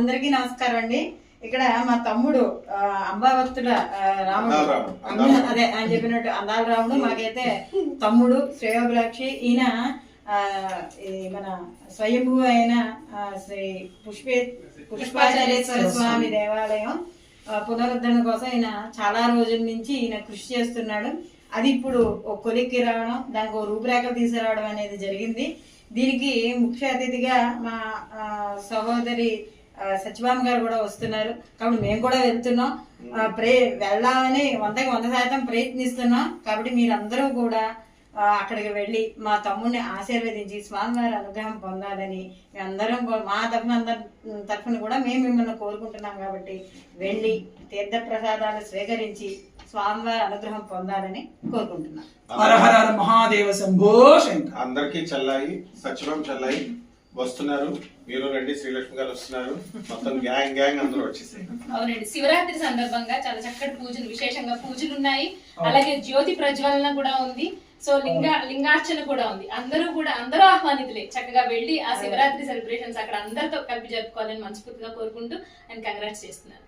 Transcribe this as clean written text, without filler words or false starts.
అందరికీ నమస్కారం అండి. ఇక్కడ మా తమ్ముడు అంబాభక్తుడ రాముడు, అదే ఆయన చెప్పినట్టు అందాల రాముడు మాకైతే తమ్ముడు శ్రేయోభిలాక్షి. ఈయన మన స్వయంభూ అయిన శ్రీ పుష్పాచార్యేశ్వర స్వామి దేవాలయం పునరుద్ధరణ కోసం ఈయన చాలా రోజుల నుంచి ఈయన కృషి చేస్తున్నాడు. అది ఇప్పుడు ఒక కొలిక్కి రావడం, దానికి ఒక రూపురేఖలు తీసుకురావడం అనేది జరిగింది. దీనికి ముఖ్య అతిథిగా మా సహోదరి సత్యభామ గారు కూడా వస్తున్నారు. కాబట్టి మేము కూడా వెళ్తున్నాం, వెళ్ళాలని 100% ప్రయత్నిస్తున్నాం. కాబట్టి మీరందరూ కూడా అక్కడికి వెళ్ళి మా తమ్ముడిని ఆశీర్వదించి స్వామివారి అనుగ్రహం పొందాలని మేమందరం మా తరఫున కూడా మేము మిమ్మల్ని కోరుకుంటున్నాం. కాబట్టి వెళ్ళి తీర్థ ప్రసాదాలు స్వీకరించి స్వామివారి అనుగ్రహం పొందాలని కోరుకుంటున్నాం. హర హర మహాదేవ శంభో శంకర. అందరికీ చెల్లాయి సత్యభామ చెల్లాయి వస్తున్నారు. మీరు రండి, శ్రీలక్ష్మి గారు వస్తున్నారు. మొత్తం గ్యాంగ్ అందరూ వచ్చేసాయి. అవునండి, శివరాత్రి సందర్భంగా చాలా చక్కటి పూజలు, విశేషంగా పూజలు ఉన్నాయి. అలాగే జ్యోతి ప్రజ్వలన కూడా ఉంది. సో లింగార్చన కూడా ఉంది. అందరూ ఆహ్వానితులే. చక్కగా వెళ్ళి ఆ శివరాత్రి సెలబ్రేషన్స్ అక్కడ అందరితో కలిపి జరుపుకోవాలని మనస్ఫూర్తిగా కోరుకుంటూ అండ్ కంగ్రాట్స్ చేస్తున్నాను.